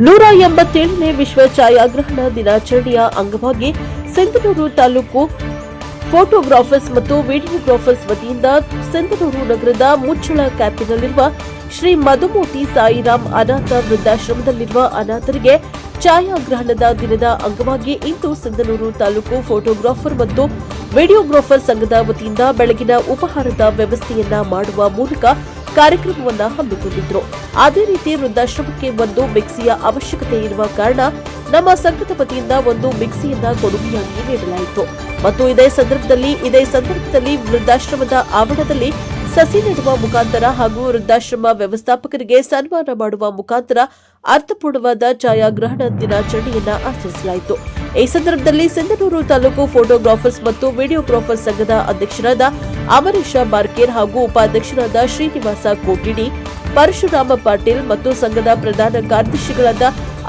187ನೇ ವಿಶ್ವ ಛಾಯಾಗ್ರಹಣ ದಿನಾಚರಣೆಯ ಅಂಗವಾಗಿ ಸಿಂಧನೂರು ತಾಲೂಕು ಫೋಟೋಗ್ರಾಫರ್ಸ್ ಮತ್ತು ವಿಡಿಯೋಗ್ರಾಫರ್ಸ್ ವತಿಯಿಂದ ಸಿಂಧನೂರು ನಗರದ ಮುಚ್ಚಳ ಕ್ಯಾಂಪಿನಲ್ಲಿರುವ ಶ್ರೀ ಮಧುಮೂರ್ತಿ ಸಾಯಿರಾಮ್ ಅನಾಥ ವೃದ್ಧಾಶ್ರಮದಲ್ಲಿರುವ ಅನಾಥರಿಗೆ ಛಾಯಾಗ್ರಹಣದ ದಿನದ ಅಂಗವಾಗಿ ಇಂದು ಸಿಂಧನೂರು ತಾಲೂಕು ಫೋಟೋಗ್ರಾಫರ್ ಮತ್ತು ವಿಡಿಯೋಗ್ರಾಫರ್ ಸಂಘದ ವತಿಯಿಂದ ಬೆಳಗಿನ ಉಪಹಾರದ ವ್ಯವಸ್ಥೆಯನ್ನ ಮಾಡುವ ಮೂಲಕ ಕಾರ್ಯಕ್ರಮವನ್ನು ಹಮ್ಮಿಕೊಂಡಿದ್ರು. ಅದೇ ರೀತಿ ವೃದ್ಧಾಶ್ರಮಕ್ಕೆ ಒಂದು ಮಿಕ್ಸಿಯ ಅವಶ್ಯಕತೆ ಇರುವ ಕಾರಣ ನಮ್ಮ ಸಂಘದ ವತಿಯಿಂದ ಒಂದು ಮಿಕ್ಸಿಯನ್ನ ಕೊಡುಗೆಯಾಗಿ ನೀಡಲಾಯಿತು ಮತ್ತು ಇದೇ ಸಂದರ್ಭದಲ್ಲಿ ವೃದ್ಧಾಶ್ರಮದ ಆವರಣದಲ್ಲಿ ಸಸಿ ನೆಡುವ ಮುಖಾಂತರ ಹಾಗೂ ವೃದ್ಧಾಶ್ರಮ ವ್ಯವಸ್ಥಾಪಕರಿಗೆ ಸನ್ಮಾನ ಮಾಡುವ ಮುಖಾಂತರ ಅರ್ಥಪೂರ್ಣವಾದ ಛಾಯಾಗ್ರಹಣ ದಿನಾಚರಣೆಯನ್ನ ಆಚರಿಸಲಾಯಿತು. ಈ ಸಂದರ್ಭದಲ್ಲಿ ಸಿಂಧನೂರು ತಾಲೂಕು ಫೋಟೋಗ್ರಾಫರ್ಸ್ ಮತ್ತು ವಿಡಿಯೋಗ್ರಾಫರ್ಸ್ ಸಂಘದ ಅಧ್ಯಕ್ಷರಾದ ಅಮರೇಶ ಬಾರ್ಕೇರ್ ಹಾಗೂ ಉಪಾಧ್ಯಕ್ಷರಾದ ಶ್ರೀನಿವಾಸ ಕೋಟಿಡಿ, ಪರಶುರಾಮ ಪಾಟೀಲ್ ಮತ್ತು ಸಂಘದ ಪ್ರಧಾನ ಕಾರ್ಯದರ್ಶಿಗಳಾದ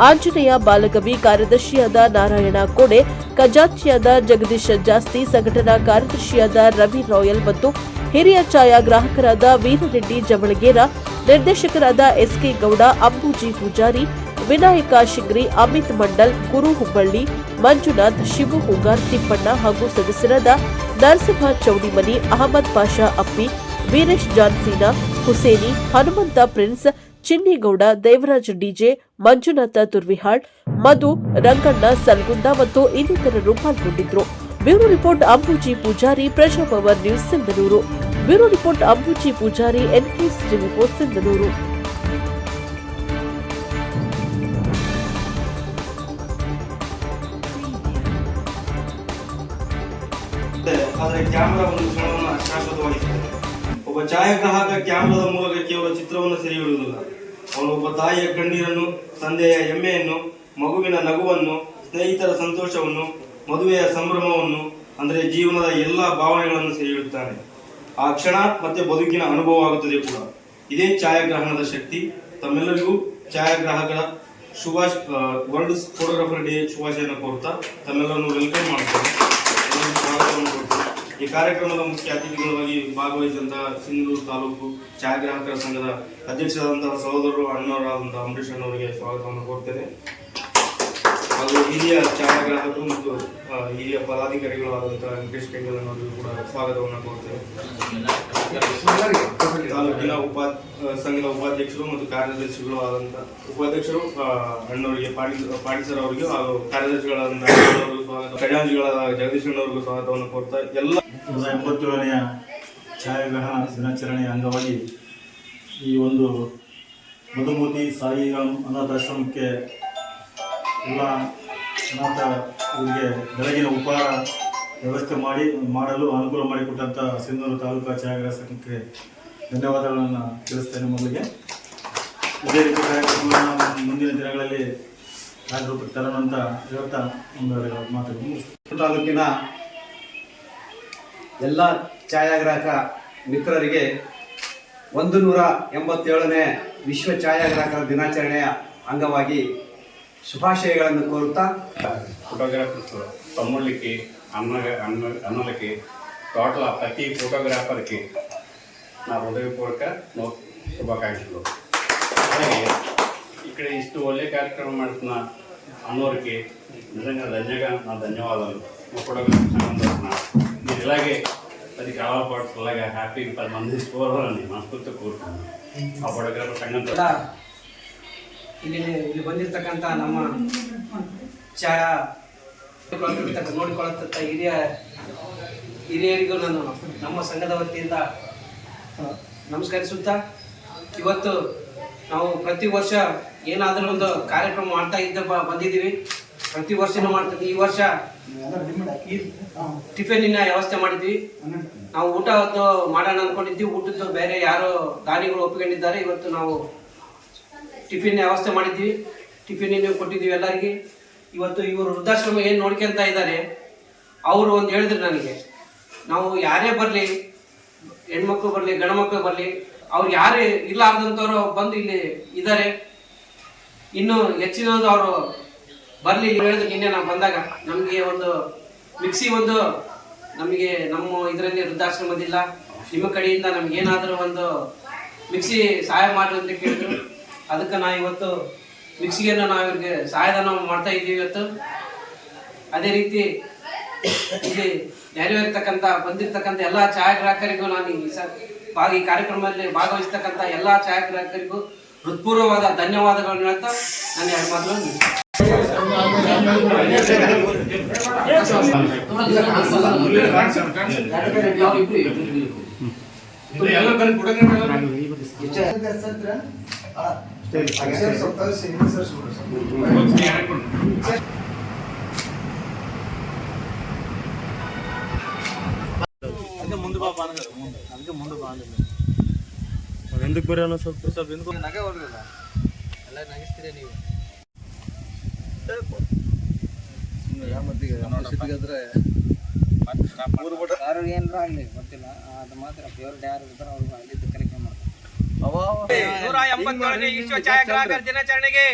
ಆಂಜನೇಯ ಬಾಲಗವಿ, ಕಾರ್ಯದರ್ಶಿಯಾದ ನಾರಾಯಣ ಕೋಡೆ, ಖಜಾಂಚಿಯಾದ ಜಗದೀಶ್ ಜಾಸ್ತಿ, ಸಂಘಟನಾ ಕಾರ್ಯದರ್ಶಿಯಾದ ರವಿ ರಾಯಲ್ ಮತ್ತು ಹಿರಿಯ ಛಾಯಾಗ್ರಾಹಕರಾದ ವೀರರೆಡ್ಡಿ ಜವಳಗೇರ, ನಿರ್ದೇಶಕರಾದ ಎಸ್ಕೆ ಗೌಡ, ಅಂಬೂಜಿ ಪೂಜಾರಿ, ವಿನಾಯಕ ಶಿಗ್ರಿ, ಅಮಿತ್ ಮಂಡಲ್, ಗುರು ಹುಬ್ಬಳ್ಳಿ, ಮಂಜುನಾಥ್, ಶಿವು ಹೂಗಾರ್, ತಿಪ್ಪಣ್ಣ ಹಾಗೂ ಸದಸ್ಯರಾದ Narasimha Chowdimani, Ahmed Pasha Appi, Veeresh John Cena, Huseni, Hanumantha prince, Chinnigowda, Devaraj DJ, Manjunatha Turvihal, Madhu, Ranganna Salgunda ಮತ್ತು ಇನ್ನಿತರರು ಪಾಲ್ಗೊಂಡಿದ್ದರು. Bureau report Ambooji Pujari, Prajapower news Sindhanur. Bureau report Ambooji Pujari, NKS ಟಿವಿ4 ಸಿಂಧನೂರು. ಆದರೆ ಕ್ಯಾಮೆರಾ ಒಂದು ಕ್ಷಣವನ್ನು ಶಾಶ್ವತವಾಗಿಸುತ್ತದೆ. ಒಬ್ಬ ಛಾಯಾಗ್ರಾಹಕ ಕ್ಯಾಮೆರಾದ ಮೂಲಕ ಕೇವಲ ಚಿತ್ರವನ್ನು ಸೆರೆ ಹಿಡಿಯುವುದಿಲ್ಲ. ಅವನು ಒಬ್ಬ ತಾಯಿಯ ಕಣ್ಣೀರನ್ನು, ತಂದೆಯ ಹೆಮ್ಮೆಯನ್ನು, ಮಗುವಿನ ನಗುವನ್ನು, ಸ್ನೇಹಿತರ ಸಂತೋಷವನ್ನು, ಮದುವೆಯ ಸಂಭ್ರಮವನ್ನು, ಅಂದರೆ ಜೀವನದ ಎಲ್ಲ ಭಾವನೆಗಳನ್ನು ಸೆರೆ ಹಿಡಿಯುತ್ತಾನೆ. ಆ ಕ್ಷಣ ಮತ್ತೆ ಬದುಕಿನ ಅನುಭವ ಆಗುತ್ತದೆ ಕೂಡ. ಇದೇ ಛಾಯಾಗ್ರಹಣದ ಶಕ್ತಿ. ತಮ್ಮೆಲ್ಲರಿಗೂ ಛಾಯಾಗ್ರಾಹಕರ ವರ್ಲ್ಡ್ ಫೋಟೋಗ್ರಾಫರ್ ಡೇ ಶುಭಾಶಯವನ್ನು ಕೋರುತ್ತಾ ತಮ್ಮೆಲ್ಲರನ್ನು ವೆಲ್ಕಮ್ ಮಾಡುತ್ತೇನೆ. ಈ ಕಾರ್ಯಕ್ರಮದ ಮುಖ್ಯ ಅತಿಥಿಗಳಾಗಿ ಭಾಗವಹಿಸಿದಂತಹ ಸಿಂಧನೂರು ತಾಲೂಕು ಛಾಯಾಗ್ರಾಹಕರ ಸಂಘದ ಅಧ್ಯಕ್ಷರಾದಂತಹ ಸಹೋದರರು ಅಣ್ಣವರಾದಂತಹ ಅಂಬರೀಶ್ ಅಣ್ಣವರಿಗೆ ಸ್ವಾಗತವನ್ನು ಕೋರ್ತೇನೆ. ಹಾಗೂ ಹಿರಿಯ ಛಾಯಾಗ್ರಾಹಕರು ಮತ್ತು ಹಿರಿಯ ಪದಾಧಿಕಾರಿಗಳಾದಂತಹ ವೆಂಕಟೇಶ್ ಕೆಂಗಲ್ ಅನ್ನೋರಿಗೂ ಕೂಡ ಸ್ವಾಗತವನ್ನು ಕೋರ್ತೇನೆ. ತಾಲೂಕಿನ ಸಂಘದ ಉಪಾಧ್ಯಕ್ಷರು ಮತ್ತು ಕಾರ್ಯದರ್ಶಿಗಳು ಆದಂತಹ ಉಪಾಧ್ಯಕ್ಷರು ಅಣ್ಣವರಿಗೆ ಪಾಟೀಲ್ ಅವರಿಗೆ ಹಾಗೂ ಕಾರ್ಯದರ್ಶಿಗಳಾದಂತಹ ಸ್ವಾಗತ, ಖಜಾಂಚಿಗಳಾದ ಜಗದೀಶ್ ಅಣ್ಣವರಿಗೂ ಸ್ವಾಗತವನ್ನು ಕೋರ್ತಾ ಎಲ್ಲ 187ನೆಯ ಛಾಯಾಗ್ರಹಣ ದಿನಾಚರಣೆಯ ಅಂಗವಾಗಿ ಈ ಒಂದು ಮಧುಮೂರ್ತಿ ಸಾಯಿರಾಮ್ ಅನಾಥಾಶ್ರಮಕ್ಕೆ ಎಲ್ಲ ಅನಾಥ ಇವರಿಗೆ ಬೆಳಗಿನ ಉಪಹಾರ ವ್ಯವಸ್ಥೆ ಮಾಡಲು ಅನುಕೂಲ ಮಾಡಿಕೊಟ್ಟಂಥ ಸಿಂಧನೂರು ತಾಲೂಕು ಛಾಯಾಗ್ರಹ ಸಂಘಕ್ಕೆ ಧನ್ಯವಾದಗಳನ್ನು ತಿಳಿಸ್ತೇನೆ. ಮೊದಲಿಗೆ ಇದೇ ರೀತಿ ಕಾರ್ಯಕ್ರಮಗಳನ್ನು ಮುಂದಿನ ದಿನಗಳಲ್ಲಿ ಕಾರ್ಯರೂಪಕ್ಕೆ ತರೋಣ ಅಂತ ಹೇಳ್ತಾ ಒಂದೆರಡು ಮಾತುಗಳು. ತಾಲೂಕಿನ ಎಲ್ಲ ಛಾಯಾಗ್ರಾಹಕ ಮಿತ್ರರಿಗೆ 187ನೇ ವಿಶ್ವ ಛಾಯಾಗ್ರಾಹಕರ ದಿನಾಚರಣೆಯ అంగವಾಗಿ శుభాశయಗಳನ್ನು కోరుతా ఫోటోగ్రాఫర్స్ తమ్ముళ్ళకి అన్నలకి టోటల్ ప్రతి ఫోటోగ్రాఫర్కి నా హృదయపూర్వక శుభాకాంక్షలు. అలాగే ఇక్కడ ఇಷ್ಟು ಒಳ್ಳೆ ಕಾರ್ಯಕ್ರಮ ಮಾಡ್తున్న అన్నోరికి నిజంగా నా ధన్యవాదాలు. మా ఫోటోగ్రాఫర్ సంఘం తరఫున మీరు ఇలాగే 10 కాలాల పాటు ఇలాగే హ్యాపీగా 10 మంది స్కోరాలని మనస్ఫూర్తిగా కోరుతున్నాను. ఆ ఫోటోగ్రాఫర్ సంఘం తరఫున ಇಲ್ಲಿ ಬಂದಿರತಕ್ಕಂಥ ನಮ್ಮ ಛಾಯಾ ನೋಡಿಕೊಳ್ಳತಕ್ಕ ಹಿರಿಯರಿಗೂ ನಾನು ನಮ್ಮ ಸಂಘದ ವತಿಯಿಂದ ನಮಸ್ಕರಿಸುತ್ತಾ, ಇವತ್ತು ನಾವು ಪ್ರತಿ ವರ್ಷ ಏನಾದರೂ ಒಂದು ಕಾರ್ಯಕ್ರಮ ಮಾಡ್ತಾ ಬಂದಿದ್ದೀವಿ. ಪ್ರತಿ ವರ್ಷನೂ ಮಾಡ್ತೀವಿ. ಈ ವರ್ಷ ಟಿಫಿನಿನ ವ್ಯವಸ್ಥೆ ಮಾಡಿದ್ವಿ. ನಾವು ಊಟ ಮಾಡೋಣ ಅಂದ್ಕೊಂಡಿದ್ವಿ. ಊಟದ್ದು ಬೇರೆ ಯಾರೋ ದಾನಿಗಳು ಒಪ್ಪಿಕೊಂಡಿದ್ದಾರೆ. ಇವತ್ತು ನಾವು ಟಿಫಿನ್ ವ್ಯವಸ್ಥೆ ಮಾಡಿದ್ವಿ. ಟಿಫಿನ್ ಕೊಟ್ಟಿದ್ದೀವಿ ಎಲ್ಲರಿಗೆ. ಇವತ್ತು ಇವರು ವೃದ್ಧಾಶ್ರಮ ಏನು ನೋಡ್ಕೊಂತ ಇದ್ದಾರೆ, ಅವರು ಒಂದು ಹೇಳಿದ್ರು ನನಗೆ, ನಾವು ಯಾರೇ ಬರಲಿ, ಹೆಣ್ಮಕ್ಳು ಬರಲಿ ಗಂಡ್ಮಕ್ಳು ಬರಲಿ, ಅವ್ರು ಯಾರೇ ಇಲ್ಲಾರ್ದಂಥವ್ರು ಬಂದು ಇಲ್ಲಿ ಇದ್ದಾರೆ. ಇನ್ನು ಹೆಚ್ಚಿನದು ಅವರು ಬರಲಿ ಹೇಳಿದ್ರು. ನಿನ್ನೆ ನಾವು ಬಂದಾಗ ನಮಗೆ ಒಂದು ಮಿಕ್ಸಿ ನಮಗೆ ನಮ್ಮ ಇದರಲ್ಲಿ ವೃದ್ಧಾಶ್ರಮದಿಲ್ಲ, ನಿಮ್ಮ ಕಡೆಯಿಂದ ನಮಗೇನಾದರೂ ಒಂದು ಮಿಕ್ಸಿ ಸಹಾಯ ಮಾಡ್ರಿ ಅಂತ ಕೇಳಿದ್ರು. ಅದಕ್ಕೆ ನಾ ಇವತ್ತು ಮಿಕ್ಸಿಗೆಯನ್ನು ನಾವು ಇವ್ರಿಗೆ ಸಹಾಯಧನ ಮಾಡ್ತಾ ಇದ್ದೀವಿ ಇವತ್ತು. ಅದೇ ರೀತಿ ಇಲ್ಲಿ ನೆರವೇರ್ತಕ್ಕಂಥ ಬಂದಿರತಕ್ಕಂಥ ಎಲ್ಲ ಛಾಯಾಗ್ರಾಹಕರಿಗೂ ನಾನು ಈ ಕಾರ್ಯಕ್ರಮದಲ್ಲಿ ಭಾಗವಹಿಸ್ತಕ್ಕಂಥ ಎಲ್ಲ ಛಾಯಾಗ್ರಾಹಕರಿಗೂ ಹೃತ್ಪೂರ್ವವಾದ ಧನ್ಯವಾದಗಳನ್ನು ಹೇಳ್ತಾ ನಾನು ಎರಡು ಮಾತುಗಳನ್ನು ఎందుకు బరే అన్న ಸ್ವಲ್ಪ ఎందుకు ನಗೆ ಹೋಗಲಿಲ್ಲ ಎಲ್ಲ ನಗಿಸ್ತೀರಿ ನೀವು ಯಾರು ಏನಾರ ಆಗಲಿ ಗೊತ್ತಿಲ್ಲ ಅದು ಮಾತ್ರ ಫೇವ್ರೇಟ್ ಯಾರು ಇರ್ತಾರೋ ಅವ್ರಿಗೆ ಅಲ್ಲಿದ್ದು ಕರೆಕ್ಟ್ ಮಾಡ್ತಾರೆ. 187ನೇ ವಿಶ್ವ ಛಾಯಾಗ್ರಾಹಕರ ದಿನಾಚರಣೆಗೆ